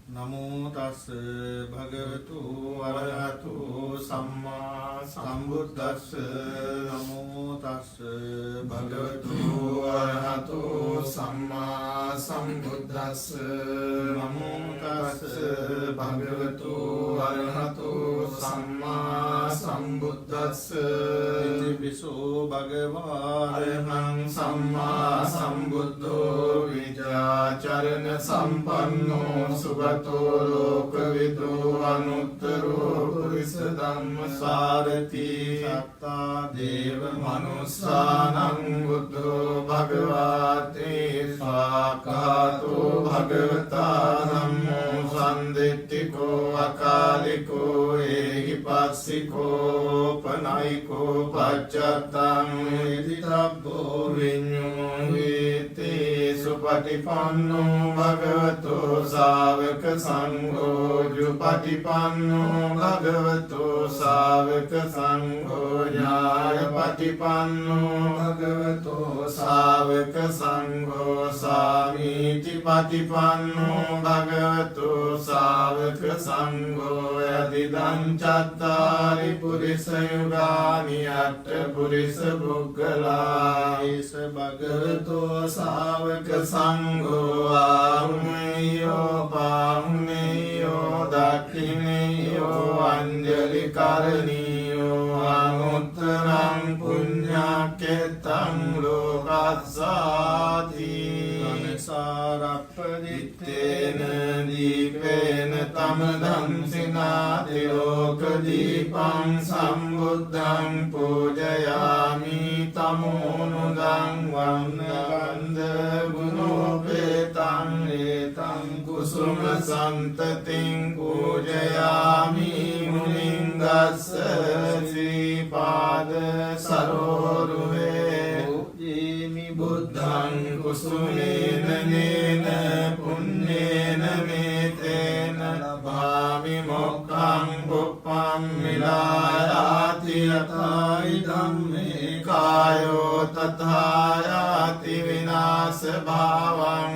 නමෝ තස් භගවතු වරහතු සම්මා සම්බුද්දස්ස නමෝ තස් භගවතු වරහතු සම්මා සම්බුද්දස්ස නමෝ තස් භගවතු වරහතු සම්මා සම්බුද්දස්ස ඉතිපිසෝ භගවා අරහං සම්මා සම්බුද්ධෝ විජාචරණ සම්පන්නෝ සුගතෝ ලෝකවිදු අනුත්තරෝ පුරිස ධම්මසාරති සත්තා දේව මනුස්සානං බුද්ධෝ භගවතේ ස්වාඛාතෝ භගවතා ධම්මෝ සම්දිට්ඨිකෝ අකාලිකෝ ඒහිපස්සිකෝ පනයිකෝ පච්චත්තං වේදිතබ්බෝ විඤ්ඤෝ වේතේ සුපටිපන්නෝ භගවතෝ සාවක සංඝෝ ජුපටිපන්නෝ භගවතෝ සාවක සංඝෝ ඥායපටිපන්නෝ භගවතෝ සාවක සංඝෝ සාමීති පටිපන්නෝ භගවතෝ සාවක සංඝෝ යදිදං චත්තාරි පුරිස යුගානි අට්ඨ පුරිස පුග්ගලා ඊස භගවතෝ සාවක සංඝෝ ආහුනේයෝ පාහුනේයෝ දක්ඛිනේයෝ අංජලි කරණීයෝ අනුත්තරං පුඤ්ඤක්ඛෙතං ලෝකස්සාති අනසාරප්පදිත්තේන දීපේන තමදං සිනාති ලෝක දීපං සම්බුද්ධං පූජයාමි තමෝනුදං වන්නගන්ධ ගුණෝපේතං ඒතං කුසුම සන්තතින් පූජයාමි මුනින්දස්ස ශ්‍රීපාද සරෝරුවේ පූජේමි බුද්ධං කුසුමේන නේන පුඤ්ඤේන මේතේන ලභාමි මොක්ඛං පුප්පං මිලායාති යතයි ධම්මේ කායෝ තථායාති විනාශ භාවං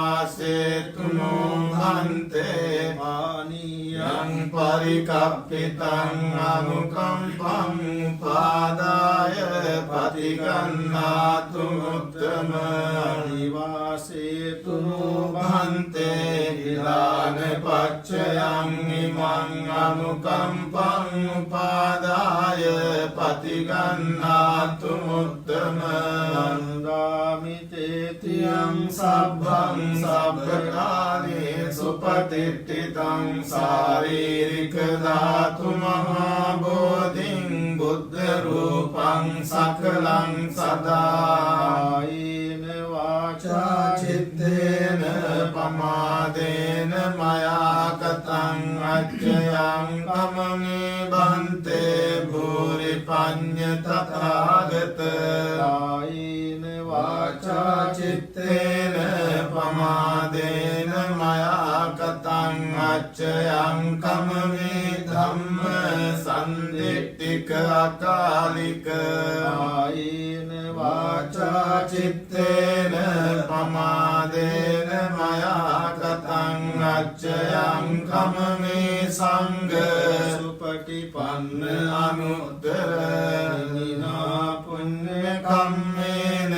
අදිවාසේතුනෝ භන්තේ මානියං පරිකප්පිතං අනුකම්පං උපාදාය පටිගන්නාතු උත්තම අදිවාසේතුනෝ භන්තේ හිලාන පච්චයං ඉමං අනුකම්පං උපාදාය පටිගන්නාතු උත්තම වන්දාමි තේතියං සබ්බං සබ්බකාරේ සුපතිට්ඨිතං ශාරීරික ධාතු මහා බෝධින් බුද්ධ රූපං සකලං සදායින වාචා චිත්තේන පමාදේන මයා කතං අච්චයං කමනේ බන්තේ භූරි පඤ්ඤ තථාගත ආයින වාචා චිත්තේන පමාදේන මයා කතං අච්චයං කමනේ ධම්ම සම්දිට්ඨික අකාලික ආයින වාචා චිත්තේන පමාදේන මයා කතං අච්චයං කමනේ සංඝ සුපටිපන්න අනුත්තර නිනා පුඤ්ඤ කම්මේන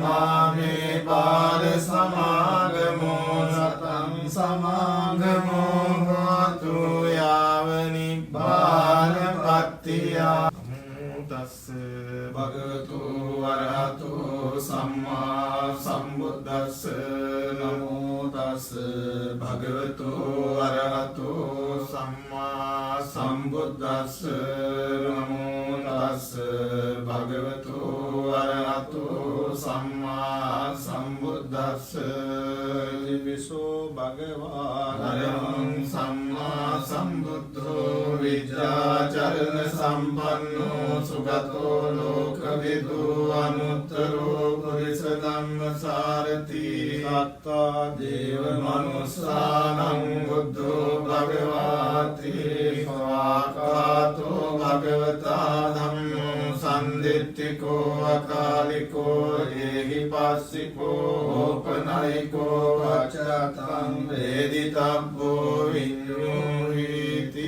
මාමේ බාල සමාගමෝ සතං සමාගමෝ හෝතු යාව නිබ්බාන පත්තිය තස්ස භගවතු වරහතු සම්මා සම්බුද්දස්ස නමෝ තස්ස භගවතු වරහතු සම්මා සම්බුද්දස්ස නමෝ තස්ස භගවතු වරහතු සම්මා සම්බුද්දස්ස ඉතිපිසෝ භගවා අරහං සම්මා සම්බුද්ධෝ විජ්ජාචරණ සම්පන්නෝ සුගතෝ ලෝකවිදු අනුත්තරෝ පුරිස ධම්මසාරති සත්තා දේව මනුස්සානං බුද්ධෝ භගවති ස්වාඛාතෝ භගවතා ධම්මෝ සම්දිට්ඨිකෝ අකාලිකෝ ඒහිපස්ස වාසිකෝ ඕපනයිකෝ පච්චත්තං වේදිතබ්බෝ විඤ්ඤූහිති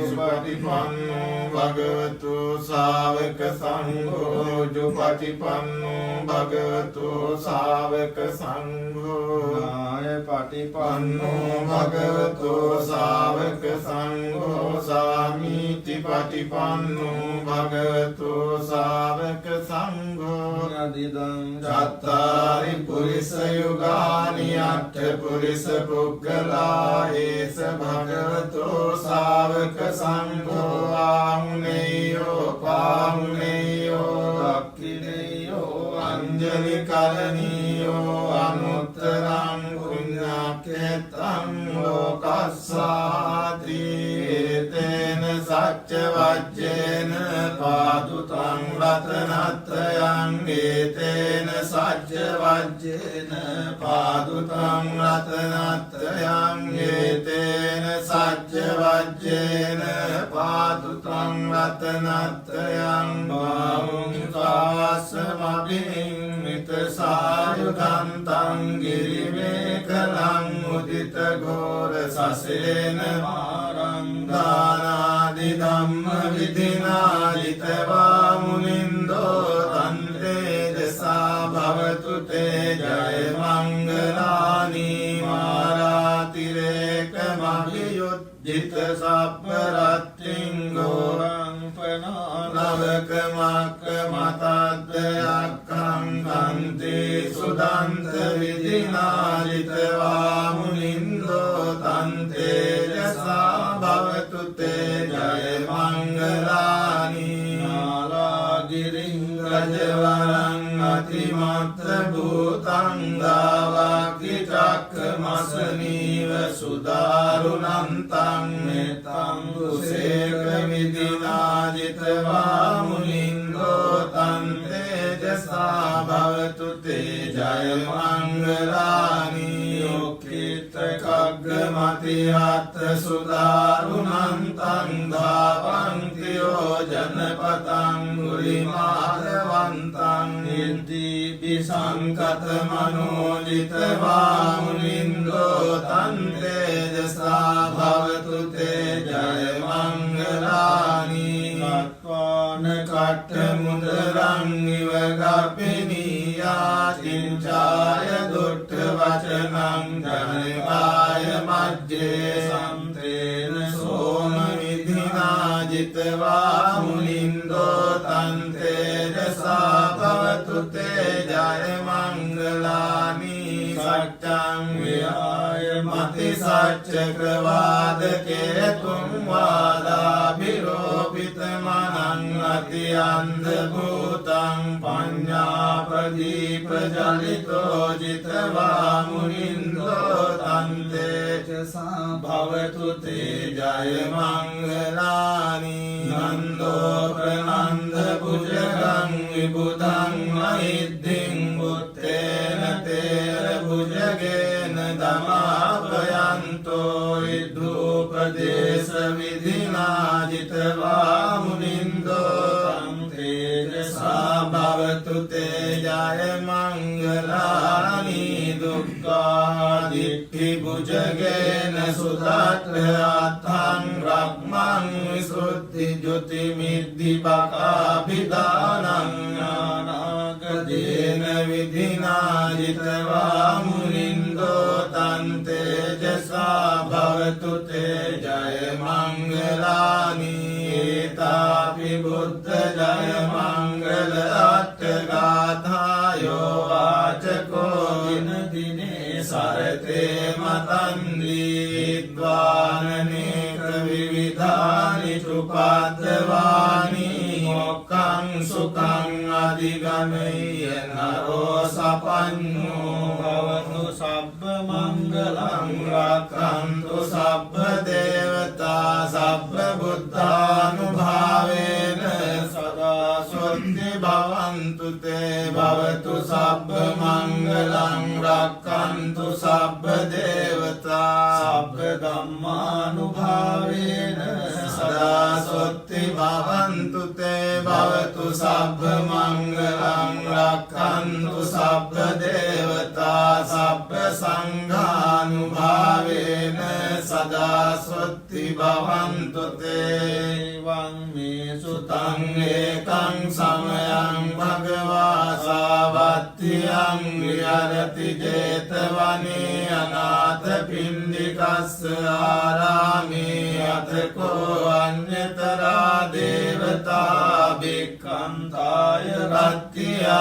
සුපටිපන්නෝ භගවතු ශාවක සංඝෝ ජුපටිපන්නෝ භගවතු ශාවක සංඝෝ නාය පටිපන්නෝ භගවතු ශාවක සංඝෝ සාමීති පටිපන්නෝ භගවතු ශාවක සංඝෝ යදිදං චත්තාරි පුරිස යුගානි අට්ඨ පුරිස පුග්ගලා ඒස භගවතු ශාවක සංඝෝ ආහුනේයෝ පාහුනේයෝ දක්ඛිනේයෝ අංජලි කරණීයෝ අනුත්තරං පුඤ්ඤාකේතං ලෝකස්සාති තේන සච්ච වජ්ජේන පාදුතං රතනත්‍රයං තේන සච්ච වජ්ජේන පාදුතං රතනත්‍රයං තේන සච්ච වජ්ජේන පාදුතං රතනත්‍රයං බාහුං කාසමබින් මිත සායුධන්තං ගිරිමේකලං උදිත ඝෝර සසේන මාරං දානාදි ධම්ම විදිනාලිතවා මුනින්දෝ තන්තේජසා භවතු තේ ජය මංගලානි මාරාතිරේක මහියුද්ධිත සප්පරත්තිං ගෝරං පනානවක මක්ක මතද්දයක්ඛං කන්තේ සුදන්ත විදිනාලිතවා මුනින්දෝ තන්තේජසා භවතු තේ ජය මංගලානි නාලාගිරිං රජවරං අතිමත්ත භූතං ගාවාකි චක්කමසනීව සුදාරුණන්තං මෙතං දුසේක විදිනාජිතවා මුනින්දෝ තන්තේජසා භවතු තේ ජය මංගලානි යොක්ඛිත කග්ගමති අත්ථ සුදාරුණන්තං ධාවන්තියෝ ජනපතං ගුලිමාලවන්තං නිද්දි විසංකත මනෝජිතවා මුනින්දෝ තන්තේජසා භවතු තේ ජය මංගලානි කත්වාන කට්ඨ මුදරං ඉව ගප්පිනියා චින්චාය දුට්ඨ වචනං ජනකාය මජ්ජේ සම්තේන සෝම විධිනාජිතවා මුනින්දෝ තන්තේජසා භවතු තේ ජය මංගලානි සච්ඡං විහාය මති සච්චක වාදකේ තුම් වාදාභිරෝපිත මනං අති අන්ධ භූතං පඤ්ඤාපදීප ජලිතෝ ජිතවා මුනින්දෝ තන්තේජසා භවතු තේ ජය මංගලානි නන්දෝ ප්‍රනන්ද භුජගං විබුධං මහිද්දිං බුත්තේන තේර භුජගේන දමාපයන්තෝ ඉද්ධූපදේශ විධිනාජිතවා මුනින්දෝ තන්තේජසා භවතු තේ ජය මංගලානි දුක්ඛාදිට්ඨි භුජගේන සුදත්ථං රක්මං විසුද්ධි ජ්‍යොති මිද්ධි බකාභිදානං ඥානාගදේන විධිනාජිතවා මුනින්දෝ තන්තේජසා භවතු තේ ජය මංගලානි ඒතාපි බුද්ධ ජය මංගල අට්ඨගාථායෝ වාචකෝ දින දිනේ සරතේ මතන්දීද්වානනේක විවිධානි චුපද්දවානි මොක්ඛං සුඛං අධිගමය්‍ය නරෝ සපඤ්ඤෝ භවතු සබ්බ මංගලං රක්ඛන්තු සබ්බ දේවතා සබ්බ බුද්ධානුභාවේන සදා සොත්ති භවන්තු තේ භවතු සබ්බ මංගලං රක්ඛන්තු සබ්බ දේවතා සබ්බ ධම්මානුභාවේන සදා සොත්ති භවන්තු තේ भवतु सब्ब मंगलं रक्षन्तु सब्ब देवता सब्ब संघानुभावेन सदा स्वस्ति भवन्तु ते वं मे सुतं एकं समयं भगवा सावत्त्यं विहरति जेतवने अनाथ पिण्डिकस्य आरामे अथको अन्यतरा देवता भिक्खन्ताय रत्या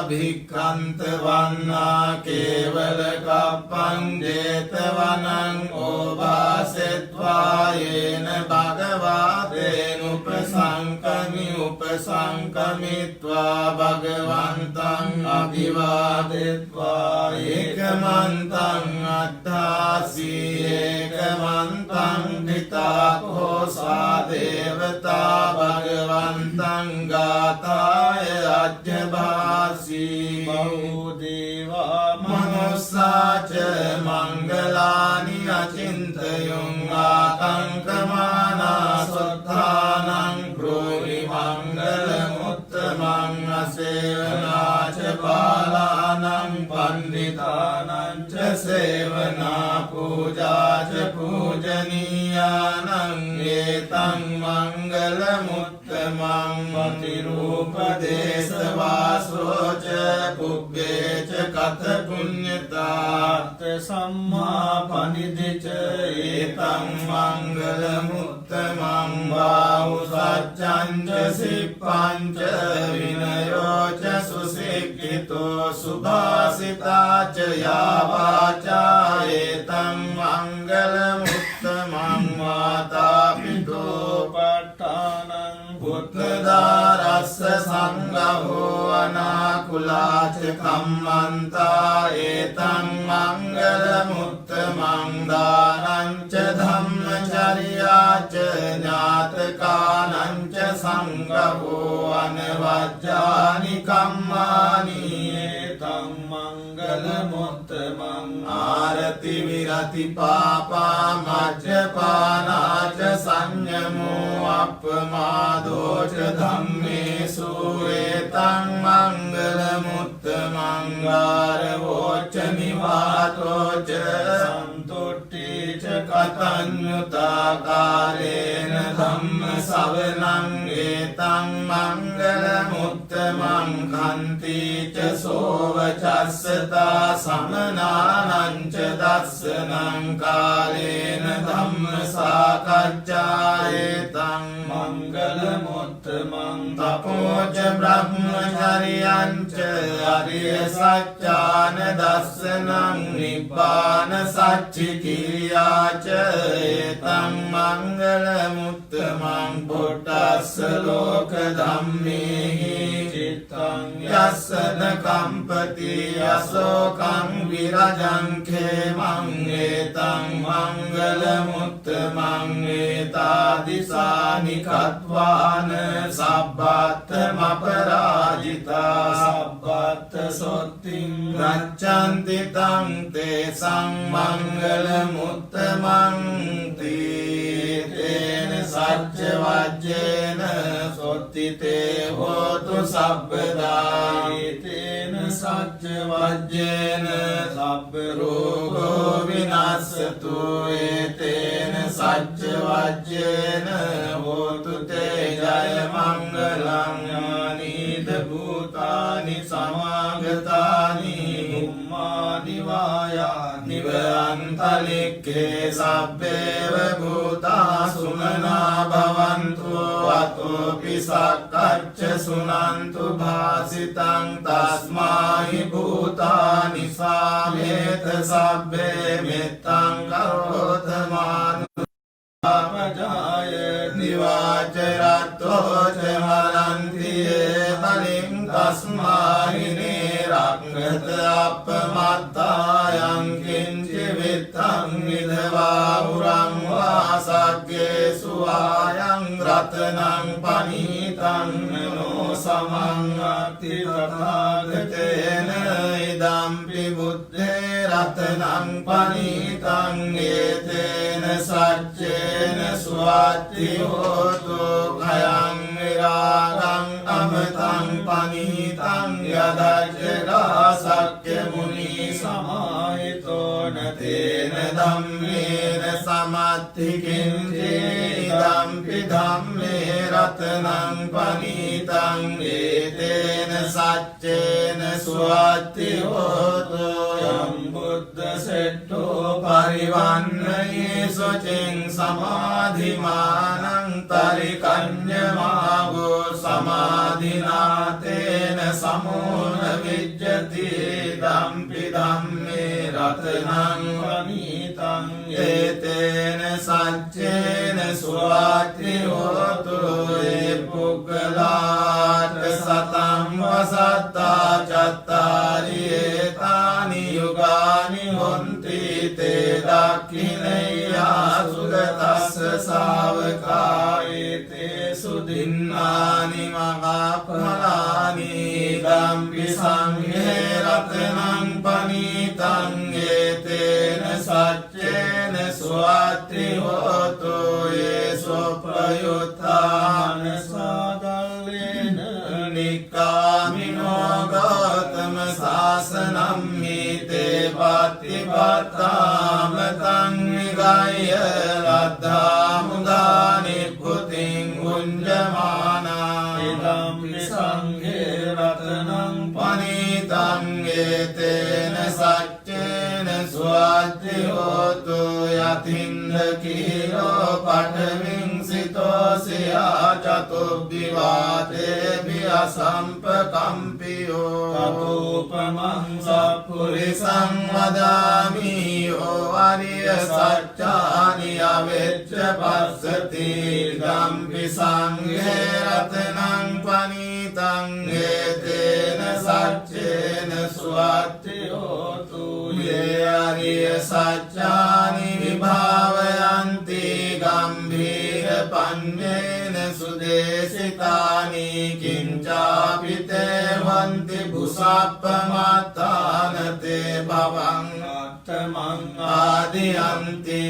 भिक्खन्तवन्ना केवल कप्पं जेतवनं ओभासेत्वा येन उपसंकमित्वा भगवन्तं अभिवादित्वा एकमन्तं अट्ठासि एकमन्तं घृताकोसा देवता भगवन्तं गाताय अज्ञभासि बहुदेवा मनुष्या च मङ्गलानि अचिन्तयुं आकङ्कमाना सुत्थानं ब्रूहि मङ्गलमुत्तमं असेवना च बालानां पण्डितानां च सेवना पूजा च पूजनीयानां एतं मङ्गलमुत्तमं पतिरूपदेशवासो च पुब्बे च कथपुण्यता सम्मापनिधि च एतं मङ्गलमुत्तमं बाहुसज्जं च सिप्पं च विनयो च सुशिक्षितो सुभाषिता च या वाचा एतं मङ्गलमुत्तमं मातापितोपट्टानं पुत्रदारस्य सङ्गहो अनाकुला च कम्मन्ता एतं मङ्गलमुत्तमं दानं च धम्मचर्या च ज्ञातकानं च सङ्गहो अनवज्यानि कम्मानि एतं मङ्गलमुत्तमम् आरति विरति पापा मज्जपाना च संयमो अपमादो च धम्मेषु एतं मङ्गलमुत्तमं गारवो च निवातो च सन्तुष्टि च कथन्युता कालेन धम्मसवनं एतं मङ्गलमुत्तमं खन्ति च सोवचस्सता समनानं च दर्शनं कालेन धम्मसाकच्चा एतं मङ्गलमुत्तमं तपो च ब्रह्मचर्यं च आर्यसत्यान दर्शनं निब्बानसच्चिकिर्या च एतं मङ्गलमुत्तमं पुट्टस्य लोकधम्मेः चित्तं यस्य न कम्पति अशोकं विरजं खेमं एतं मङ्गलमुत्तमं एतादृशानि कत्वान् सब्बात्तमपराजिता सब्बात्तसोत्तिं गच्छन्ति तं तेषां मङ्गलमुत्तमं तेन सत्यवाज्येन सोत्तिते होतु सर्वदा तेन सत्यवाज्येन सर्वरोगो विनाशतु एतेन सत्यवाज्येन होतु ते जयमङ्गलं ज्ञानीत भूतानि समागतानि भूमानि वायानि अन्तरिक्षे सभ्येव भूता सुमना भवन्तु अतोऽपि सकृच्च शृण्वन्तु भाषितं तस्मै भूतानि सामेत सभ्ये मित्तं करोत मानुषापजाय निवाचरतो च हरन्ति ये बलिं तस्मै निरङ्गत अपमत्तायं किञ्चिवित्तं विधवा उरं वा सज्ञेषु आयं रत्नं पनीतं नो समं अतितथागतेन इदम्पि बुद्धे रत्नं पनीतं एतेन सज्जेन स्वाति होतु भयं विरागं ධම්මේන සමත්ති කිංචි ඉදම්පි ධම්මේ රතනං පනීතං ඒතේන සච්චේන සුවත්ති හෝතු යම් බුද්ධ සෙට්ඨෝ පරිවන්නයේ සුචින් සමාධිමානං තරිකඤ්ඤමාගෝ සමාධිනාතේන සමෝන විජ්ජති ධම්පි ධම්මේ රතනං පනීතං ඒතේන සච්චේන සුවත්ති හෝතු ඒ පුග්ගලාට සතං වසත්තා චත්තාරි ඒතානි යුගානි හොන්ති තේ දක්ඛිනේයා සුගතස්ස ශාවකායේතේ සුදින්නානි මග්ගඵලානි ධම්පි සංඝේ රතනං පනීතං ඒතේන සච්චේන සුවත්ති හෝතු ඒ සොප්පයුත්තාන සාදල්ලේන නික්ඛාමිනෝ ගෞතම සාසනම් මීතේ පත්තිපත්තාම තං විගය්‍ය ලද්ධා මුදා නිබ්බුතින් උඤ්ජමානා ඉදම්පි සංඝේ රතනං පනීතං ඒතේන සච්චේන සුවත්ති හෝතු යතින්ද කීරෝ පඨවින් සිතෝසියා චතුබ්බිවාතේභි අසම්පකම්පියෝ තතෝපමං සප්පුරිසං වදාමි යෝ අරිය සත්‍යානි අවෙච්ච පස්සති ධම්පි සංඝේ රතනං පනීතං ඒතේන සච්චේන සුවත්ති හෝතු යේ අරිය සත්‍යානි විභාවයන්ති ගම්භීර පඤ්ඤේන සුදේශිතානි කිංචාපිතේ වන්ති බුසප්පමත්තානතේ භවං අත්තමං ආදියන්ති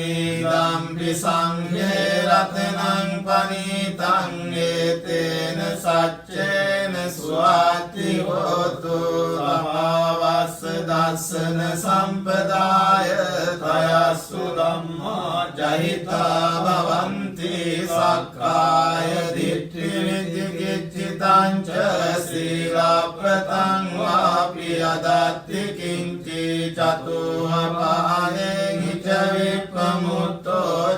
ධම්පි සංඝේ රතනං පනීතං ඒතේන සච්චේන සුවත්ති හෝතු සමාවස්ස දස්සන සම්පදාය තයස්සු ධම්මා ජහිතා භවන්ති සක්කාය දිට්ඨි විචිකිච්ඡිතං ච සීලප්පතං වාපි අදත්ති කිංචි චතුපහානේ හිච විප්පමුත්තෝ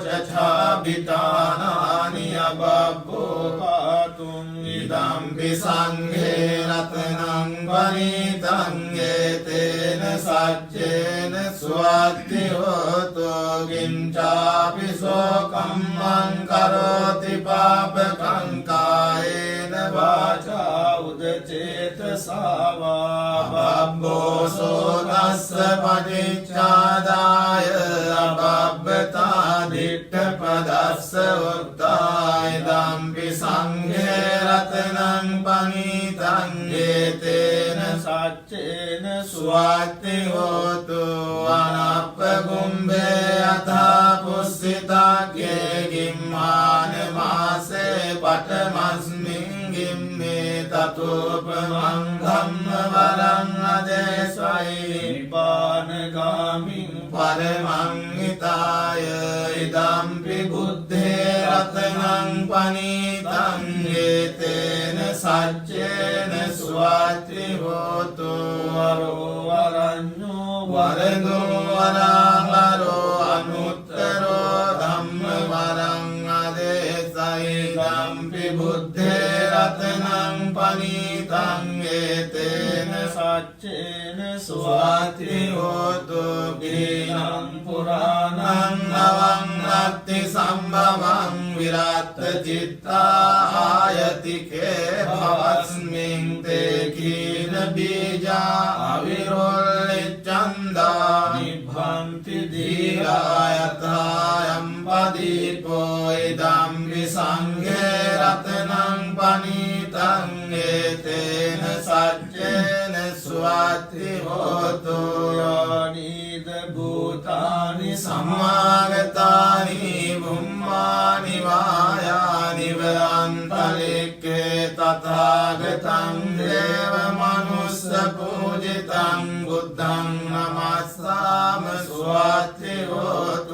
චඡාබිතානානි අබබ්බෝ පාතුං ඉදම්පි සංඝේ රතනං පනීතං ඒතේන සච්චේන සුවත්ති හෝතු කිංචාපි සෝකම්මං කරෝති පාපකං කායේන වාචා උදචේතසාවා අබබ්බෝ සෝතස්ස පටිච්චාදාය අබබ්බතා දිට්ඨපදස්ස උත්තාය ධම්පි සංඝේ රතනං පනීතං ඒතේන සච්චේන සුවත්ති හෝතු අනප්පකුම්භේ අථා පුස්සිතාගේ ගිම්මාන මාසේ පඨමස්මින් ගිම්මේ තතෝපමං ධම්ම වරං අදේශයි නිපානගාමින් පරමං හිතාය ඉදම්පි බුද්ධේ රතනං පනීතං ඒතේන සච්චේන සුවත්ති හෝතු වරෝ වරඤ්ඤෝ වරදෝ වරාහරෝ අනුත්තරෝ ධම්ම වරං අදේශයි ධම්පි බුද්ධේ රතනං පනීතං ඒතේන සච්චේන සුවත්ති හෝතු ගිරිණං පුරාණං නවං නත්ති සම්භවං විරත් චිත්තා ආයතිකේ භවස්මින් තේ කීන බීජා අවිරොල්ලිච්ඡන්දා නිභ්භන්ති දීරායතායම් පදීපෝ ඉදම්පි සංඝේ රතනං පනීතං ඒතේන සච්චේන සුවත්ති හෝතු යෝනිද භූතානි සම්මාගතානි බුම්මානි වායානි වරන්තලික්කේ තථාගතං දේව මනුස්ස පූජිතං බුද්ධං නමස්සාම සුවත්ති හෝතු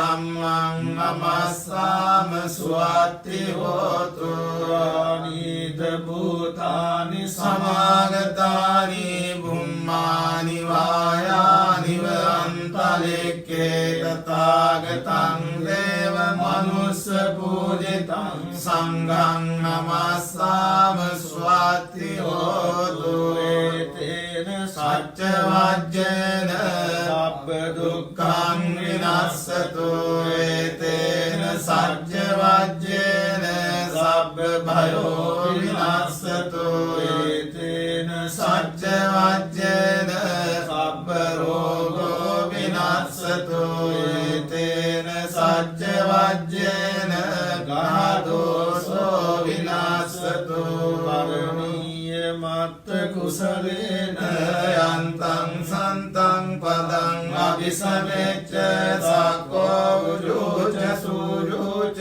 ධම්මං නමස්සාම සුවත්ති හෝතු ආනීත භූතානි සමාගතානි බුම්මානි වායානි වන්තලෙක්කේ තථාගතං දේව මනුස්ස පූජිතං සංඝං නමස්සාම සුවත්ති හෝතු ඒතේන සච්ච වජ්ජේන සබ්බ දුක්ඛං විනස්සතු ඒතේන සච්ච වජ්ජේන සබ්බ භයෝ විනස්සතු ඒතේන සච්ච වජ්ජේන සබ්බ රෝගෝ විනස්සතු ඒතේන සච්ච වජ්ජේන ගාදෝසෝ විනස්සතු පරමීය මත්ත කුසලේන යන්තං සන්තං පදං අபிසමෙච්ච සක්කෝ උජුච සූජුච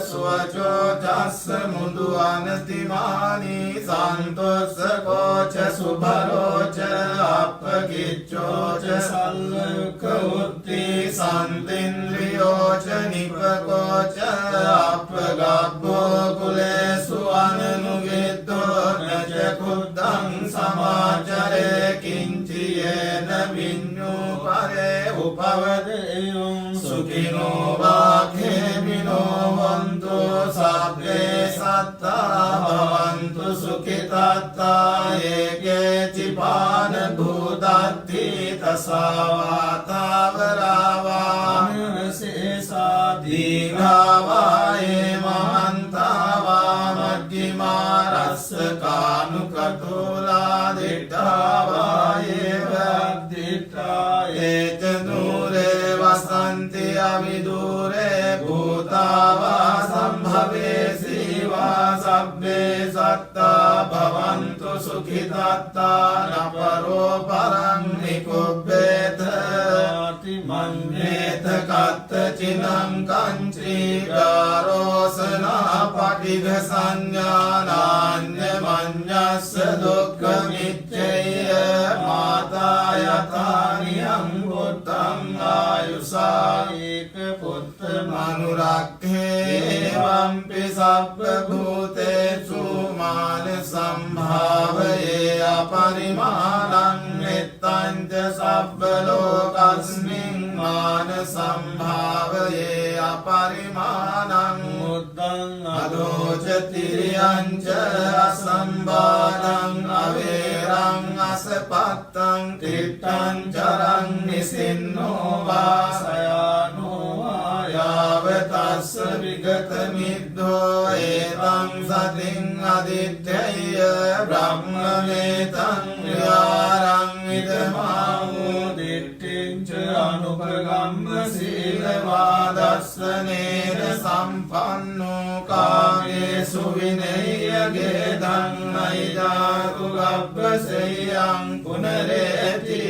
සුවචෝ චස්ස මුදු අනතිමානි සන්තොස්සකෝච සුභරෝච අප්පකිච්චෝච සල්ලක උත්ති සන්තින්ද්‍රියෝච නිපකෝච අප්පගබ්බෝ කුලේසු අනනුගිත්තෝ නච කුද්දං සමාචරේ කිංචියේන විඤ්ඤූ පරේ උපවදේයං සුඛිනෝ වාඛේමිනෝ වන්තු සබ්බේ සත්තා භවන්තු සුඛිතත්තා ඒකේ චිපාන භූතත්ති තසවාතාවරාවා අනසේසා දීඝාවායේ මහන්තාවා මජ්ජිමා රස්ස කානුකතෝලා දිට්ඨාවායේ වද්දිට්ඨායේ ච නූරේ වසන්ති අවිදූරේ භූතාවා සම්භවේ සීවා සබ්බේ සත්තා භවන්තු සුඛිතත්තා නපරෝ පරං නිකුබ්බේත මඤ්ඤේත කත්ත චිනං කංචී ගාරෝසනා පටිඝ සංඥානාඤ්ඤ මඤ්ඤස්ස දුක්ඛ මිච්ඡේය මාතා යතානියං බුද්ධං ආයුසා ඒක පුත්ත මනුරක්ඛේ වම්පි සබ්බ භූතේසු මාන සම්භාවයේ අපරිමාණං මෙත්තං ච සබ්බ ලෝකස්මින් මාන සම්භාවයේ අපරිමාණං මුද්දං අදෝච තිරියං ච අසම්බාධං අවේරං අසපත්තං තිත්තං චරං නිසින්නෝ වාසයානෝ යාව තස්ස විගත මිද්දෝ ඒතං සතින් අදිත්තේය බ්‍රහ්මවේතං යාරං විදමාමෝ දිට්ඨිං ච අනුපගම්ම සීලවාදස්සනේන සම්පන්නෝ කාමේසු විනය්‍යගේ ධම්මයිජාතු ගබ්බසෙයං පුනරේති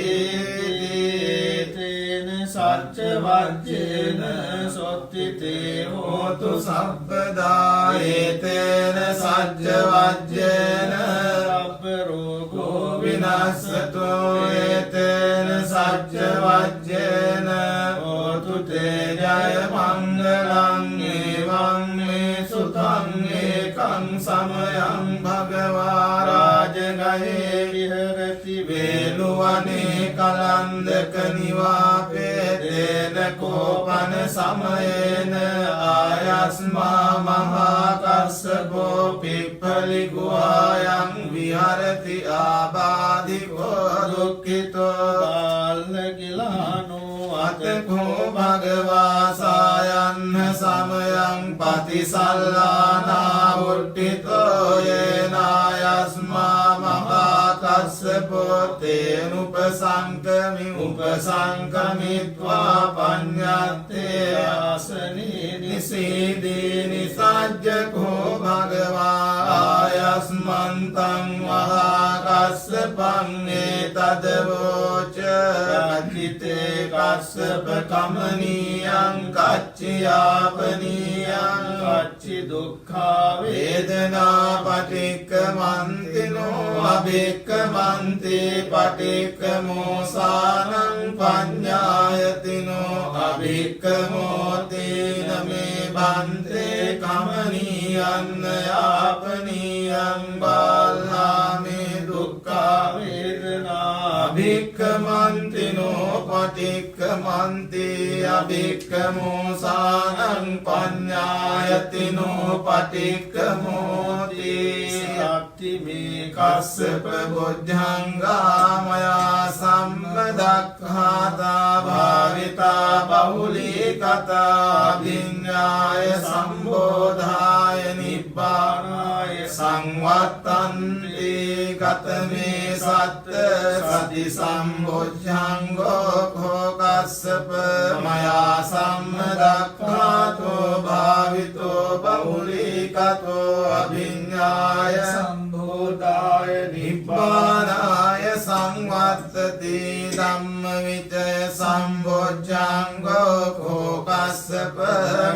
තේන සච්ච වජ්ජේන සොත්තිතේ හෝතු සබ්බදා ඒතේන සච්ච වජ්ජේන සබ්බ රෝගෝ විනස්සතු ඒතේන සච්ච වජ්ජේන හෝතු තේ ජය මංගලං ඒවං මේ සුතං ඒකං සමයං භගවා රාජගහේ විහෙරති වේලුවනේ කලන්දක නිවාපේ තේන කෝපන සමයේන ආයස්මා මහා කස්සපෝ පිප්පලි ගුහායන් විහරති ආබාධිකෝ දුක්ඛිතෝ බාලකිලානෝ අතකෝ භගවා සායන්න සමයං පතිසල්ලානා උට්ඨිතෝ යේනායස්මා මහා කස්සපෝ තේනුපසංකමි උපසංකමිත්වා පඤ්ඤත්තේ ආසනේ නිසීදී නිසජ්ජකෝ භගවා ආයස්මන්තං මහා කස්සපං ඒතදවෝච රචිතේ කස්සප කමනීයං කච්චයාපනීයං කච්චි දුක්ඛා වේදනා පටික්කමන්තිනෝ අභික්කමන්ති පටික්කමෝසානං පඤ්ඤායතිනෝ අභික්කමෝතේන මේ බන්තේ කමනීයන්න යාපනීයං බාලාමේ දුක්ඛා වේදනා අභික්කමන්තිනෝ පටික්කමන්ති අභික්කමෝසානං පඤ්ඤායතිනෝ පටික්කමෝති සත්‍ති මේ කස්සප බොද්ධංගා මයා සම්මදක්ඛාතා භාවිතා බහුලී කතා විඤ්ඤාය සම්බෝධාය නිබ්බානාය සංවත්තන්ති ගතමේ සත්ත සති සම්බොද්ධංගෝ කෝ කස්සප මයා සම්මදක්ඛාතෝ භාවිතෝ බහුලී කතෝ අභිඤ්ඤාය සම්බෝධාය නිබ්බානාය සංවත්තති ධම්මවිචය සම්බොද්ධංගෝ කෝ කස්සප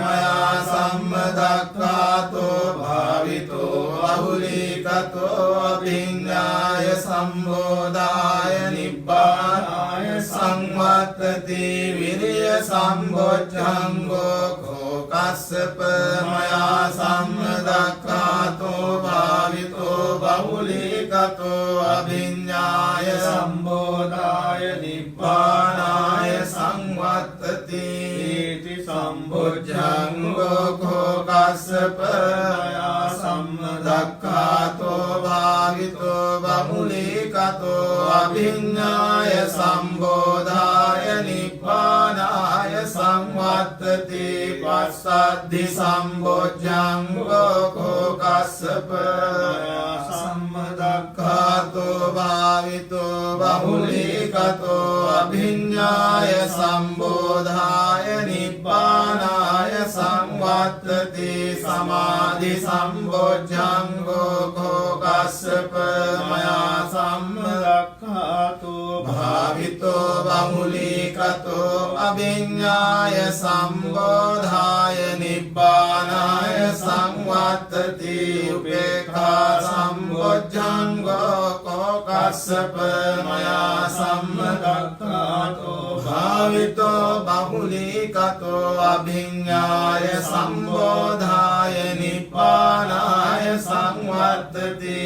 මයා සම්මදක්ඛාතෝ භාවිතෝ බහුලී කතෝ අභිඤ්ඤාය සම්බෝධාය නිබ්බානාය සංවත්තති විරිය සම්බොද්ධංගෝ කෝ කස්සප මයා සම්මදක්ඛාතෝ භාවිතෝ බහුලී කතෝ අභිඤ්ඤාය සම්බෝධාය නිබ්බානාය සංවත්තති ඉති සම්බොද්ධංගෝ කෝ කස්සප මයා සම්මදක්ඛාතෝ භාවිතෝ බහුලී කතෝ අභිඤ්ඤාය සම්බෝධාය නිබ්බානාය සංවත්තති පස්සද්ධි සම්බොද්ධංගෝ කෝ කස්සප සම්මදක්ඛාතෝ භාවිතෝ බහුලී කතෝ අභිඤ්ඤාය සම්බෝධාය නිබ්බානාය සංවත්තති සමාධි සම්බොද්ධංගෝ කෝ කස්සප මයා සම්මදක්ඛාතෝ භාවිතෝ බහුලී කතෝ අභිඤ්ඤාය සම්බෝධාය නිබ්බානාය සංවත්තති උපේක්ඛා සම්බොද්ධංගෝ කෝ කස්සප මයා සම්මදක්ඛාතෝ භාවිතෝ බහුලී කතෝ අභිඤ්ඤාය සම්බෝධාය නිබ්බානාය සංවත්තති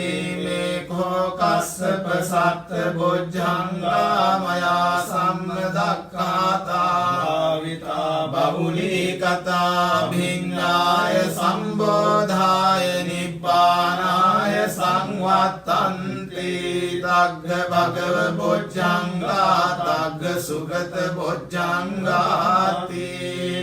මේ කෝ කස්සප සත්ත බොද්ධංගා මයා සම්මදක්ඛාතා භාවිතා බහුලී කතා අභිඤ්ඤාය සම්බෝධාය නිබ්බානාය සංවත්තන්ති තග්ග භගව බොද්ධංගා තග්ග සුගත බොද්ධංගාති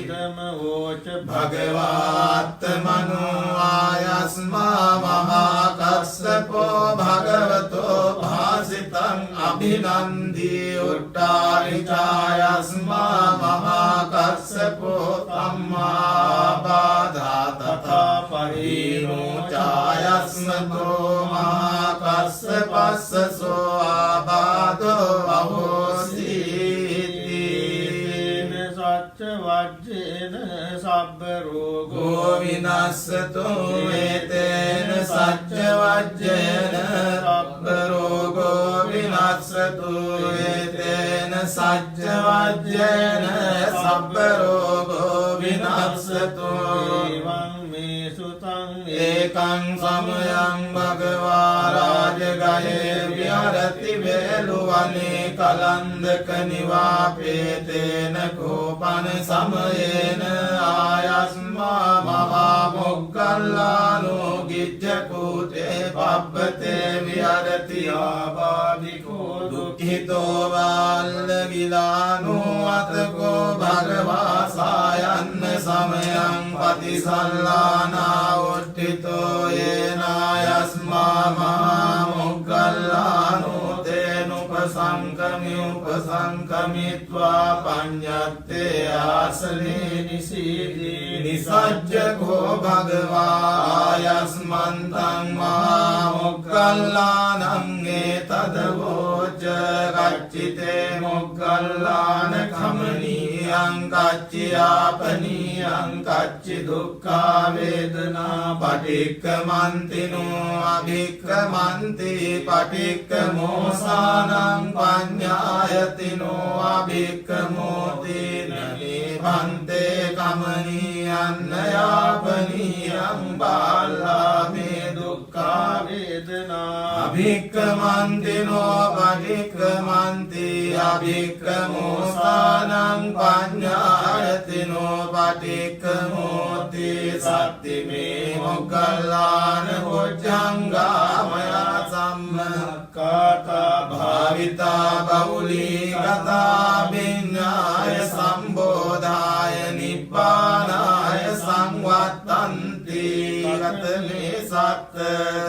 ධම්මෝච භගවාත්තමනෝ ආයස්මා මහා කස්සපෝ භගවතෝ භාසිතං අභිනන්දී උට්ටාරි ඡායස්මා මහා කස්සපෝ සම්මා බාධා තථා පරිණෝ ඡායස්මතෝ මහා කස්සපස්සසෝ ආබාධෝ අහෝසීති සච්ච වජ්ජේන සබ්බ රෝගෝ විනස්සතෝ ඒතේන සච්ච වජ්ජේන සබ්බ රෝගෝ විනස්සතෝ ඒතේන සච්ච වජ්ජේන සබ්බ රෝගෝ විනස්සතෝ එවං මේ සුතං ඒකං සමයං භගවා රාජගයේ විහරති වේලුවනේ කලන්දක නිවාපේතේන කෝපන සමයේන ආයස්මා මහා මොග්ගල්ලානෝ ගිජ්ජකූතේ පබ්බතේ විහරති ආබාධිකෝ දුක්ඛිතෝ වාල්ලගිලානෝ අතකෝ භගවා සායන්න සමයං පතිසල්ලානා උට්ඨිතෝ යේනායස්මා මහා මොග්ගල්ලානෝ තේනුපසංකමි උපසංකමිත්වා පඤ්ඤත්තේ ආසනේ නිසීදී නිසජ්ජකෝ භගවා ආයස්මන්තං මහා මොග්ගල්ලානං ඒතදවෝච කච්චිතේ මොග්ගල්ලාන කමනීයං කච්චියාපනී කමනියං කච්චි දුක්ඛා වේදනා පටික්කමන්තිනෝ අභික්කමන්ති පටික්කමෝසානං පඤ්ඤායතිනෝ අභික්කමෝති නනිභන්තේ කමනියං යාපනියං බාලාමේ දුක්ඛා වේදනා අභික්කමන්තිනෝ පටික්කමන්ති අභික්කමෝසානං පඤ්ඤායතිනෝ පටික්කමෝති සත්තිමේ මොග්ගල්ලාන බොජ්ජංගාමයා සම්මක්ඛාතා භාවිතා බහුලී ගතා විඤ්ඤාය සම්බෝධාය නිබ්බානාය සංවත්තන්ති රතමේ සත්ත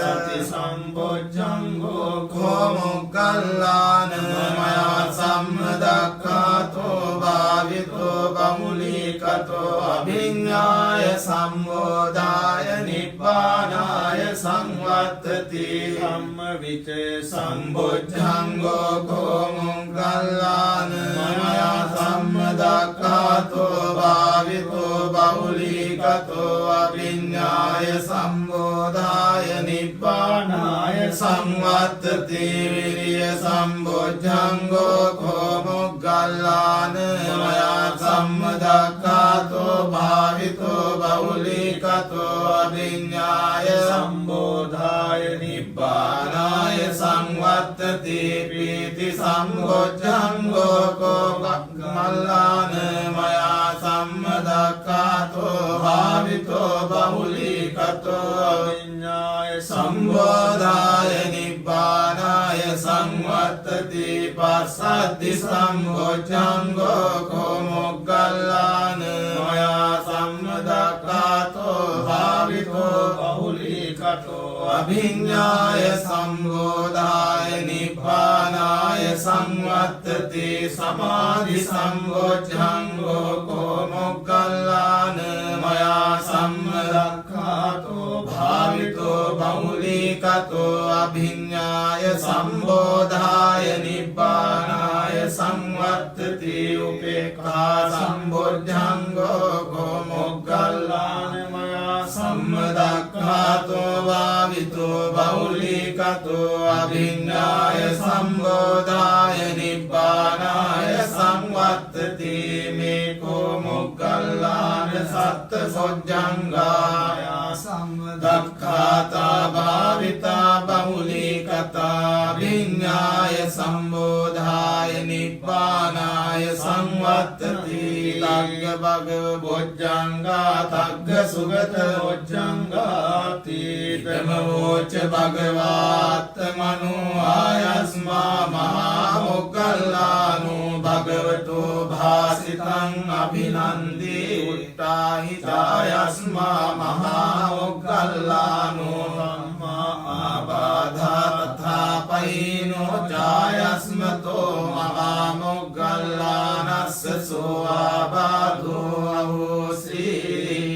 සති සම්බොජ්ජංගෝ කෝ මොග්ගල්ලාන මයා සම්මදක්ඛාතෝ භාවිතෝ බහුලී කතෝ අභිඤ්ඤාය සම්බෝධාය නිබ්බානාය සංවත්තති ධම්ම විචේ සම්බොජ්ජංගෝ කෝ මොග්ගල්ලාන මයා සම්මදක්ඛාතෝ භාවිතෝ බහුලී කතෝ අභිඤ්ඤාය සම්බෝධාය නිබ්බානාය සංවත්තති විරිය සම්බොජ්ජංගෝ කෝ මොග්ගල්ලාන මයා සම්මදක්ඛාතෝ භාවිතෝ බහුලී කතෝ අභිඤ්ඤාය සම්බෝධාය නිබ්බානාය සංවත්තති පීති සම්බොජ්ජංගෝ කෝ මොග්ගල්ලාන මයා සම්මදක්ඛාතෝ භාවිතෝ බහුලී කතෝ අවිඤ්ඤාය සම්බෝධාය නිබ්බානාය සංවත්තති පස්සද්ධි සම්බොජ්ජංගෝ කෝ මොග්ගල්ලාන මයා සම්මදක්ඛාතෝ භාවිතෝ බහුලී කතෝ අභිඤ්ඤාය සම්බෝධාය නිබ්බානාය සංවත්තති සමාධි සම්බොජ්ජංගෝ කෝ මොග්ගල්ලාන මයා සම්මදක්ඛාතෝ භාවිතෝ බහුලී කතෝ අභිඤ්ඤාය සම්බෝධාය නිබ්බානාය සංවත්තති උපේක්ඛා සම්බොජ්ජංගෝ කෝ මොග්ගල්ලාන මයා සම්මදක්ඛාතෝ භාවිතෝ බහුලී කතෝ අභිඤ්ඤාය සම්බෝධාය නිබ්බානාය සංවත්තති මේ කෝ මොග්ගල්ලාන සත්ත සොජ්ජංගාය සම්මදක්ඛාතා භාවිතා බහුලී කතා විඤ්ඤාය සම්බෝධාය නිබ්බානාය සංවත්තති තග්ග භගව බොජ්ජංගා තග්ග සුගත බොජ්ජංගාති තමෝච භගවාත්මනෝ ආයස්මා මහා මොග්ගල්ලානෝ භගවතෝ භාසිතං අභිනන්දී උත්තාහිතායස්මා මහා මොග්ගල්ලානෝ ධම්මා ආබාධා තථාපයිනෝ ජායස්මතෝ මහා මොග්ගල්ලානස්ස සෝ ආබාධෝ අහෝසී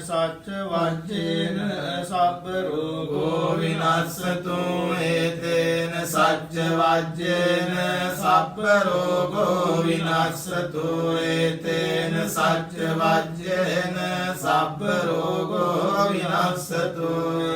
සච්ච වජ්ජේන සබ්බ රෝගෝ විනස්සතු ඒතේන සච්ච වජ්ජේන සබ්බ රෝගෝ විනස්සතු ඒතේන සච්ච වජ්ජේන සබ්බ රෝගෝ විනස්සතු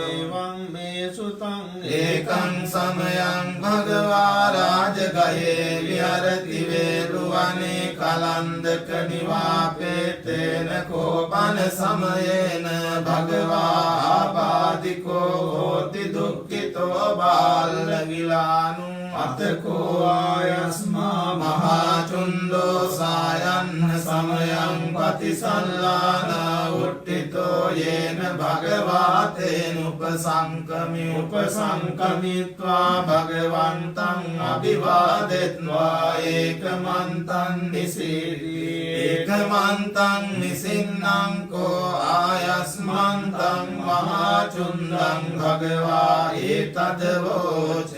එවං මේ සුතං ඒකං සමයං භගවා රාජගයේ විහරති වේළුවනේ කලන්දක නිවාපේතේන කෝපන සමයේන භගවා ආපාදිකෝ හෝති දුක්ඛිතෝ බාලගිලානු අතකෝ ආයස්මා මහාචුන්දෝ සායන්න සමයං පතිසල්ලානා උට්ඨිතෝ යේන භගවාතේන උපසංකමිත්වා භගවන්තං අභිවාදෙත්වා ඒකමන්තං ඒකමන්තං නිසින්නං කෝ ආයස්මන්තං මහාචුන්දං භගවා ඒතදවෝච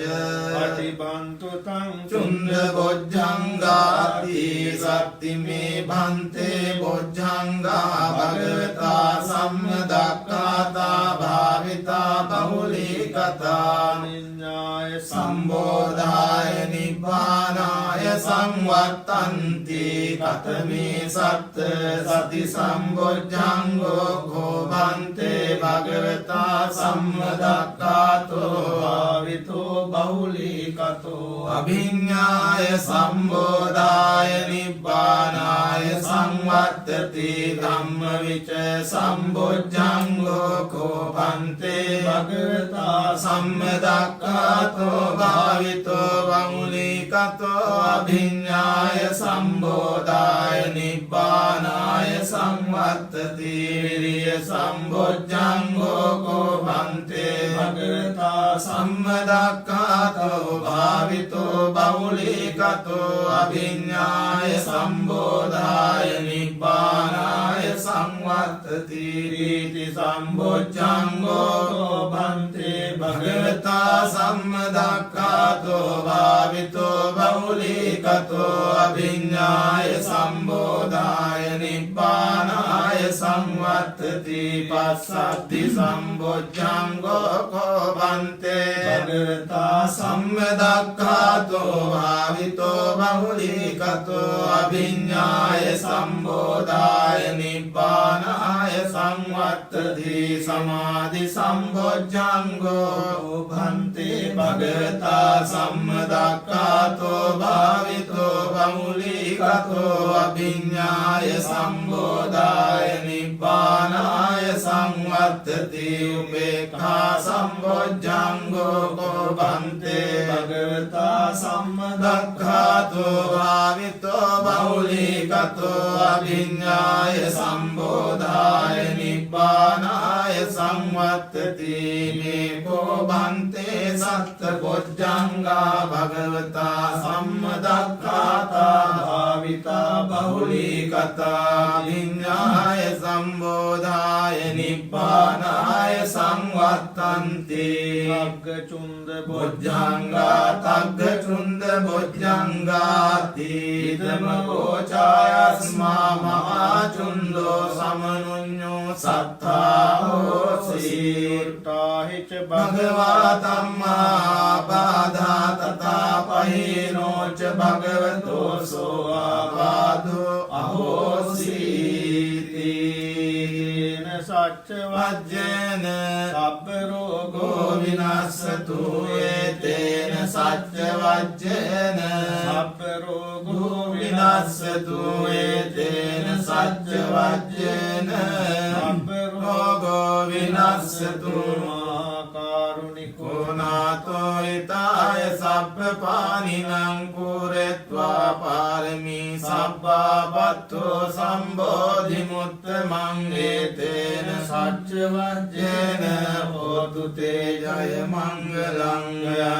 පටිබන්තු තං චුන්ද බොජ්ජංගාති සත්තිමේ භන්තේ බොජ්ජංගා භගවතා සම්මදක්ඛාතා භාවිතා බහුලී කතා විඤ්ඤාය සම්බෝධාය නිබ්බානාය සංවත්තන්ති කතමේ සත්ත සති සම්බොජ්ජංගෝ කෝභන්තේ භගවතා සම්මදක්ඛාතෝ භාවිතෝ බහුලීකතෝ අභිඤ්ඤාය සම්බෝධාය නිබ්බානාය සංවත්තති ධම්මවිච සම්බොජ්ජංගෝ කෝභන්තේ භගවතා සම්මදක්ඛාතෝ භාවිතෝ බහුලීකතෝ අභිඤ්ඤාය සම්බෝධාය නිබ්බානාය සංවත්තති විරිය සම්බොජ්ජංගෝ කෝභන්තේ භගවතා සම්මදක්ඛාතෝ භාවිතෝ බහුලීකතෝ අභිඤ්ඤාය සම්බෝධාය නිබ්බානාය සංවත්තති රීති සම්බොජ්ජංගෝ කෝභන්තේ භගවතා සම්මදක්ඛාතෝ භාවිතෝ බහුලීකතෝ අභිඤ්ඤාය සම්බෝධාය නිබ්බානාය සංවත්තති පස්සද්ධි සම්බොජ්ජංගෝ කෝභන්තේ භගවතා සම්මදක්ඛාතෝ භාවිතෝ බහුලීකතෝ අභිඤ්ඤාය සම්බෝධාය නිබ්බානාය සංවත්තති සමාධි සම්බොජ්ජංගෝ කෝභන්තේ භගවතා සම්මදක්ඛාතෝ භාවිතෝ බහුලීකතෝ අභිඤ්ඤාය සම්බෝධාය නිබ්බානාය සංවත්තති උපේක්ඛා සම්බොජ්ජංගෝ කෝභන්තේ භගවතා සම්මදක්ඛාතෝ භාවිතෝ බහුලීකතෝ අභිඤ්ඤාය සම්බෝධාය නිබ්බානාය සංවත්තති මේ කෝභන්තේ සත්ත බොජ්ජංගා භගවතා සම්මදක්ඛාතා භාවිතා බහුලීකතා අභිඤ්ඤාය සම්බෝධාය නිබ්බානාය සංවත්තන්ති අග්ගචුන්ද බොජ්ජංගා තග්ගචුන්ද බොජ්ජංගාති ඉදම කෝචායස්මා මහාචුන්දෝ සමනුඤ්ඤෝ සත්තා හෝසි තාහිච භගවා ධම්මා බාධා තථා පහේනෝච භගවතෝ සෝ ආබාධෝ අහෝසි තීන සච්ච වජ්ජේන සබ්බ රෝගෝ ගෝ විනස්සතු ඒතේන සච්ච වජ්ජේන සබ්බ රෝගෝ විනස්සතු ඒතේන සච්ච වජ්ජේන සබ්බ රෝගෝ විනස්සතු කාරුණිකෝ නාතෝ ිතාය සබ්බ පානිනං පුරෙත්වා පාරමී සබ්බාපත්තෝ සම්බෝධි මුත්තමං ඒතේන සච්ච වජ්ජේන හෝතු තේ ජය මංගලං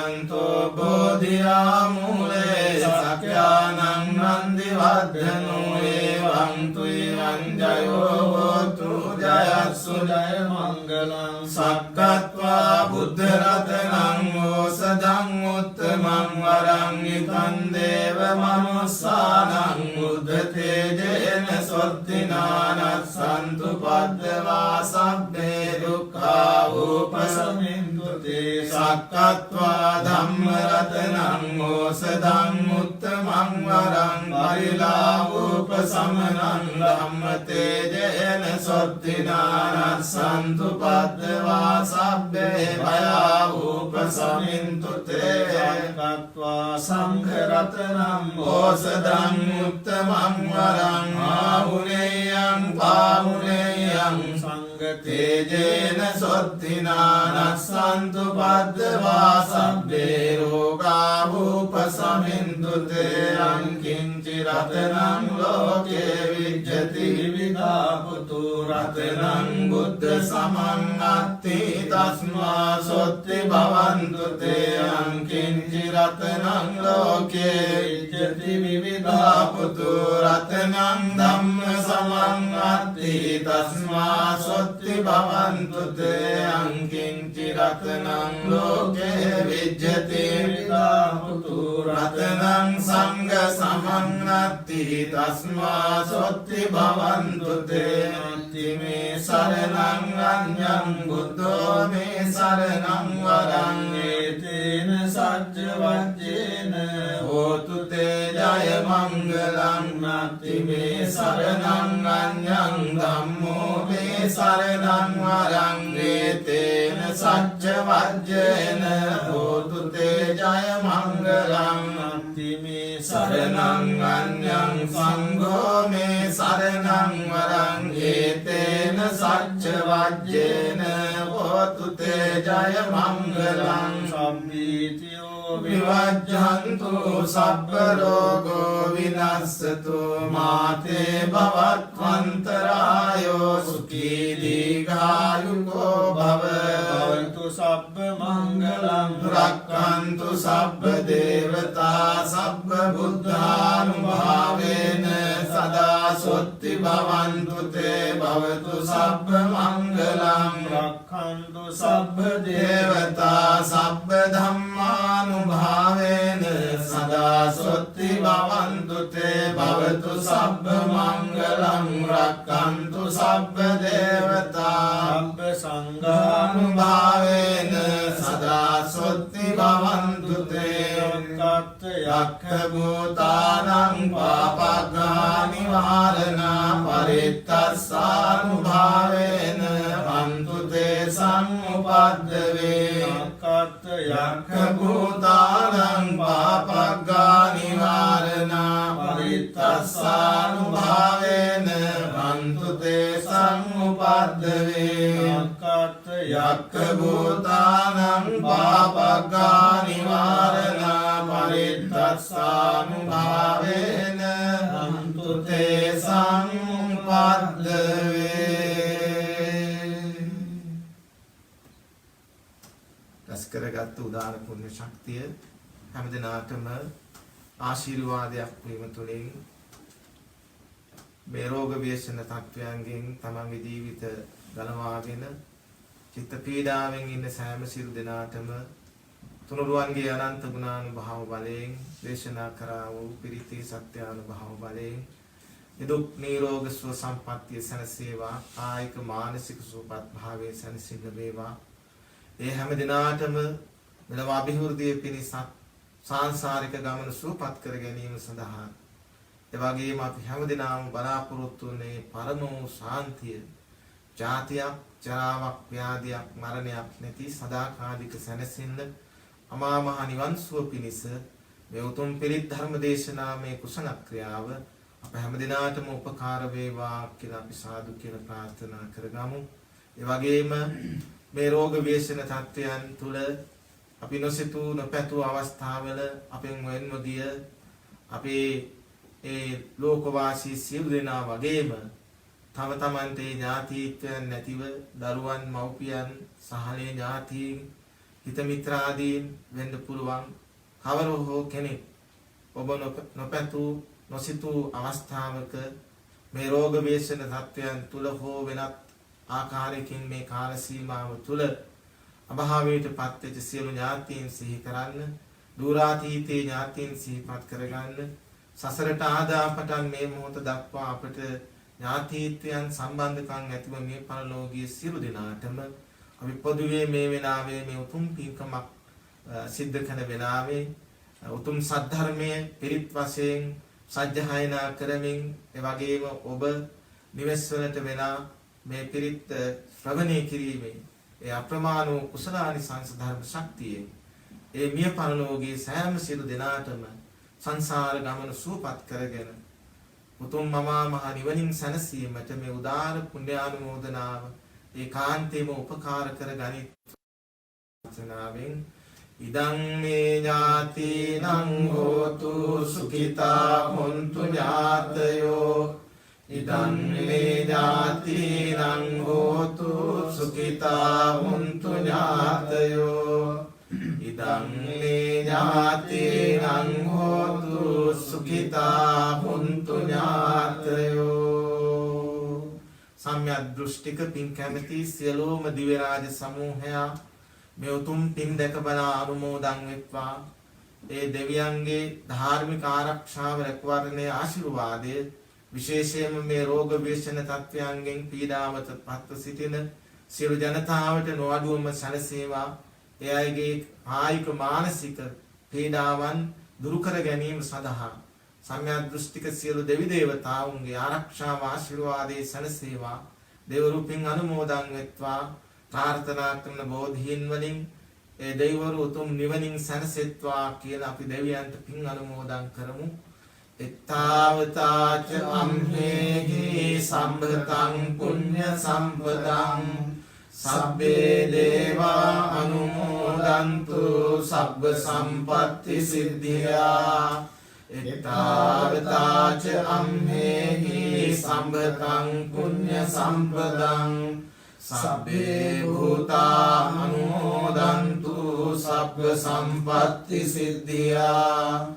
යන්තෝ බෝධියා මූලේ සක්ඛානං නන්දි වද්දනෝ එවං තුයං ජයෝ හෝතු ජයස්සු ජය මංගලං සක්කත්වා බුද්ධ රතනං ඕසදං උත්තමං වරං ඉතං දේව මනුස්සානං බුද්ධ තේජේන සොත්තිනානස්සන්තු පද්දවා සබ්බේ දුක්ඛා උපසමින්තු තේ සක්කත්වා ධම්ම රතනං ඕසදං උත්තමං වරං පරිලා උපසමනං ධම්ම තේජේන සොත්තිනානස්සන්තු පද්දවා සබ්බේ භයා උපසමින්තු තේ සක්කත්වා සංඝ රතනං ඕසදං උත්තමං වරං ආහුනේයං පාහුනේයං සංඝ තේජේන සොත්තිනානස්සන්තු පද්දවා සබ්බේ රෝගා උපසමින්තු තේ අංකින්චි රතනං ලෝකේ විජ්ජති විවිධා පුතු රතනං බුද්ධ සමං අත්ති තස්මා සොත්ති භවන්තු තේ අංකින්චි රතනං ලෝකේ විජ්ජති විවිධා පුතු රතනං ධම්ම සමං අත්ති තස්මා සොත්ති භවන්තු තේ අංකින්චි රතනං ලෝකේ විජ්ජති විවිධා පුතු රතනං සංඝ සමං අත්ති තස්මා සොත්ති භවන්තු තේ අත්ති මේ සරණං අඤ්ඤං බුද්ධෝ මේ සරණං වරං ඒතේන සච්ච වජ්ජේන හෝතු තේ මංගලං නත්ති මේ සරණං අඤ්ඤං ධම්මෝ මේ සරණං වරං ඒතේන සච්ච වජ්ජේන හෝතු තේ ජය මංගලං නත්ති මේ සරණං අඤ්ඤං සංඝෝ මේ සරණං වරං ඒතේන සච්ච වජ්ජේන හෝතු තේ ජය මංගලං සම්පීතියෝ විවජ්ජන්තු සබ්බ රෝගෝ විනස්සතු මාතේ භවත්වන්තරායෝ සුඛී දීඝායුකෝ භව භවන්තු සබ්බ මංගලං රක්ඛන්තු සබ්බ දේවතා සබ්බ බුද්ධානුභාවේන සදා සොත්ති භවන්තු තේ භවතු සබ්බ මංගලං රක්ඛන්තු සබ්බ දේවතා සබ්බ ධම්මානුභාවේන සදා සොත්ති භවන්තු තේ භවතු සබ්බ මංගලං රක්ඛන්තු සබ්බ දේවතා සබ්බ සංඝානුභාවේන අනුභාවේන සදා සොත්ති භවන්තු තේ යක්ඛත් යක්ඛ භූතානං පාපග්ගානි වාරණා පරිත්තස්සානුභාවේන වන්තු තේ සම්උපද්දවේ යක්ඛත් යක්ඛ භූතානං පාපග්ගානි වාරණා පරිත්තස්සානුභාවේන වන්තු තේ සම්උපද්දවේ යක්ඛත් යක්ඛ භූතානං පාපග්ගානි වාරණා පරිත්තස්සානුභාවේන වන්තු තේ සම්පද්දවේ. රැස් කරගත් උදාන පුණ්‍ය ශක්තිය හැම දිනාටම ආශිර්වාදයක් වීම තුළින් මේ රෝග ව්‍යසන තත්වයන්ගෙන් තමන්ගේ ජීවිත ගලවාගෙන චිත්ත පීඩාවෙන් ඉන්න සෑම සිල් දෙනාටම තුනුරුවන්ගේ අනන්ත ගුණානුභාව බලයෙන් දේශනා කරා වූ පිරිති සත්‍යානුභාව බලයෙන් නිදුක් නිරෝග සුව සම්පන්නිය සැනසේවා කායික මානසික සුවපත් භාවයේ සැනසෙන්න වේවා. ඒ හැම දිනාටම මෙලව අභිවෘද්ධිය පිණිස සාංශාරික ගමන සුවපත් කර ගැනීම සඳහා එවැගේම අපි හැම දිනම බලාපොරොත්තු වන්නේ පරම වූ ශාන්තිය, ජාතියක්, ජරාවක්, ව්‍යාධියක්, මරණයක් නැති සදාකාලික සැනසෙල්ල, අමා මහ නිවන් සුව පිණිස මේ උතුම් පිරිත් ධර්ම දේශනාමය කුසල ක්‍රියාව අප හැම දිනාටම උපකාර වේවා කියලා අපි සාදු කියලා ප්‍රාර්ථනා කරගමු. ඒ වගේම මේ රෝග ව්‍යසන තත්ත්වයන් තුල අපි නොසිතූ නොපැතූ අවස්ථාවල අපෙන් වෙන්ව ගිය අපේ ඒ ලෝකවාසී සියලු දෙනා වගේම තම තමන්ගේ ඥාතීත්වයන් නැතිව දරුවන්, මව්පියන්, සහලේ ඥාතීන්, හිත මිත්‍රාදීන් වෙන්න පුළුවන් කවර හෝ කෙනෙක් ඔබ නොපැතූ නොසිතූ අවස්ථාවක මේ රෝග ව්‍යසන තත්ත්වයන් තුල හෝ වෙනත් ආකාරයකින් මේ කාල සීමාව තුල අභාවයට පත් වෙච්ච සියලු ඥාතීන් සිහි කරන්න, දුරාතීතේ ඥාතීන් සිහිපත් කරගන්න, සසරට ආදාපටන් මේ මොහොත දක්වා අපට ඥාතීත්වයන් සම්බන්ධකම් ඇතිව මේ පරලෝකීය සියලු දෙනාටම අපි පොදුවේ මේ වෙලාවේ මේ උතුම් පින්කමක් සිද්ධ කරන වෙලාවේ උතුම් සද්ධර්මයේ පිරිත් වශයෙන් සජ්ජහායනා කරමින් ඒ වගේම ඔබ නිවෙස් වලට වෙලා මේ පිරිත් ශ්‍රවණය කිරීමේ ඒ අප්‍රමාණ වූ කුසලානිසංස ධර්ම ශක්තියෙන් ඒ මිය පරලෝකයේ සෑම සියලු දෙනාටම සංසාර ගමන සූපත් කරගෙන උතුම් මමා මහ නිවනින් සැනසීමට මේ උදාර පුණ්‍යානුමෝදනාව ඒකාන්තේම උපකාර කර ගනිත්වාවෙන් ඉදං මේ ඥාතිනං හෝතු සුඛිතා හොන්තු ඥාතයෝ ඉදං මේ ඥාතිනං හෝතු සුඛිතා හොන්තු ඥාතයෝ ඉදං මේ ඥාතිනං හෝතු සුඛිතා හොන්තු ඥාතයෝ. සම්‍යක් දෘෂ්ටික පින් කැමැති සියලුම දිව්‍ය රාජ සමූහයා මේ උතුම් පින් දැක බලා අනුමෝදන් වෙත්වා. ඒ දෙවියන්ගේ ධාර්මික ආරක්ෂාව රැකවරණයේ ආශිර්වාදය විශේෂයෙන්ම මේ රෝග ව්‍යසන තත්ත්වයන්ගෙන් පීඩාවට පත්ව සිටින සියලු ජනතාවට නොඅඩුවම සැලසේවා. ඒ අයගේ කායික මානසික පීඩාවන් දුරු කර ගැනීම සඳහා සම්‍යක් දෘෂ්ටික සියලු දෙවි දේවතාවුන්ගේ ආරක්ෂාව ආශිර්වාදයේ සැනසේවා. දෙවිවරු පින් අනුමෝදන් වෙත්වා. ප්‍රාර්ථනා කරන බෝධීන් වලින් ඒ දෙවිවරු උතුම් නිවනින් සැනසෙත්වා කියලා අපි දෙවියන්ට පින් අනුමෝදන් කරමු. එත්තාවතාච අම්හෙහි සම්භතං පුඤ්ඤ සම්පදං සබ්බේ දේවා අනුමෝදන්තු සබ්බ සම්පත්ති සිද්ධියා. එත්තාවතාච අම්හෙහි සම්භතං පුඤ්ඤ සම්පදං සබ්බේ භූතා අනුමෝදන්තු සබ්බ සම්පත්ති සිද්ධියා.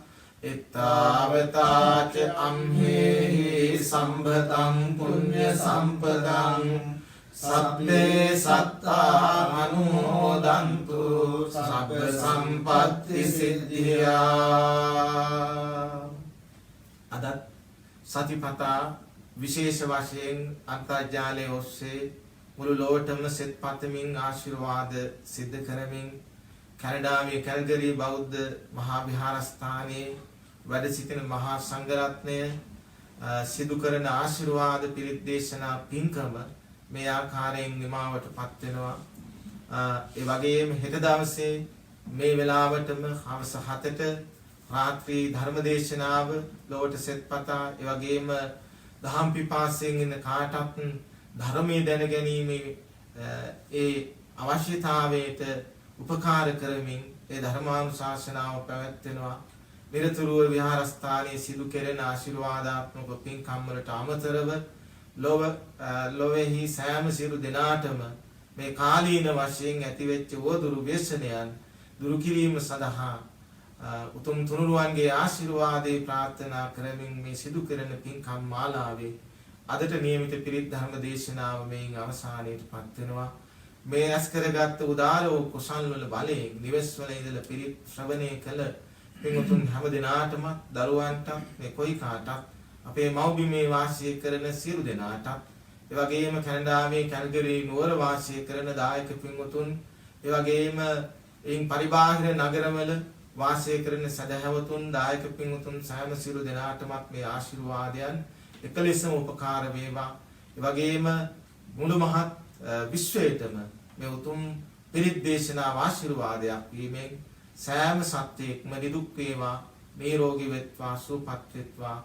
එත්තාවතාච අම්හෙහි සම්භතං පුඤ්ඤ සම්පදං සබ්බේ සත්තා අනුමෝදන්තු සබ්බ සම්පත්ති සිද්ධියා. අද සතිපතා විශේෂ වශයෙන් අන්තර්ජාලයේ ඔස්සේ මුළු ලෝකෙම සෙත් පතමින් ආශිර්වාද සිද්ධ කරමින් කැනඩාවේ කැල්ගරි බෞද්ධ මහා විහාරස්ථානයේ වැඩ සිටින මහා සංඝරත්නය සිදු කරන ආශිර්වාද පිරිත් දේශනා පින්කම මේ ආකාරයෙන් නිමාවටපත් වෙනවා. ඒ වගේම හෙට දවසේ මේ වෙලාවටම හවස 7ට රාත්‍රී ධර්ම දේශනාව ලෝට සෙත්පතා ඒ වගේම දහම් පිපාසයෙන් ඉන්න කාටත් ධර්මයේ දැන ගැනීම ඒ අවශ්‍යතාවයට උපකාර කරමින් ඒ ධර්මානුශාසනාව පැවැත්වෙනවා. නිරතුරුව විහාරස්ථානයේ සිදු කෙරෙන ආශිර්වාදාත්මක පින්කම් වලට අමතරව ලොවේහි සෑම සියලු දෙනාටම මේ කාලීන වශයෙන් ඇතිවෙච්ච වදුරු ව්‍යසනයන් දුරු කිරීම සඳහා උතුම් තුනුරුවන්ගේ ආශිර්වාදේ ප්‍රාර්ථනා කරමින් මේ සිදු කරන පින්කම් මාලාවේ අදට නියමිත පිරිත් ධර්ම දේශනාව මේන් අවසානයටපත් වෙනවා. මේ රැස් කරගත් උදාර වූ කුසල් වල බලයෙන් නිවෙස් වල ඉඳලා පිරිත් ශ්‍රවණය කළ පින්වතුන් හැම දිනාටම දරුවන්ට මේ කොයි කාටත් අපේ මව්බිමේ වාසය කරන සියලු දෙනාටත් ඒ වගේම කැනඩාවේ කැල්ගරි නුවර වාසය කරන දායක පින්වතුන් ඒ වගේම එයින් පරිබාහිර නගරවල වාසය කරන සදහැවතුන් දායක පින්වතුන් සෑම සියලු දෙනාටමත් මේ ආශිර්වාදයන් එකලෙසම උපකාර වේවා. ඒ වගේම මුළු මහත් විශ්වයටම මේ උතුම් පිරිත් දේශනා ආශිර්වාදයක් වීමෙන් සෑම සත්‍යයක්ම නිදුක් වේවා, නිරෝගී වෙත්වා, සුවපත් වෙත්වා.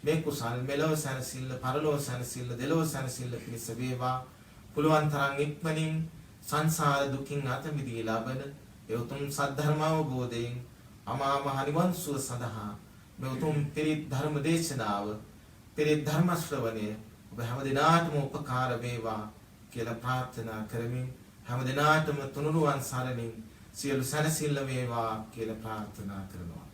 මේ කුසල් මෙලොව සැනසෙල්ල, පරලොව සැනසෙල්ල, දෙලොව සැනසෙල්ල පිණිස වේවා. පුළුවන් තරම් ඉක්මනින් සංසාර දුකින් අත මිදී ලබන ඒ උතුම් සද්ධර්ම අවබෝධයෙන් අමා මහ නිවන් සුව සඳහා මේ උතුම් පිරිත් ධර්ම දේශනාව, පිරිත් ධර්ම ශ්‍රවණය ඔබ හැම දිනාටම උපකාර වේවා කියලා ප්‍රාර්ථනා කරමින් හැම දිනාටම තුනුරුවන් සරණින් සියලු සැනසෙල්ල වේවා කියලා ප්‍රාර්ථනා කරනවා.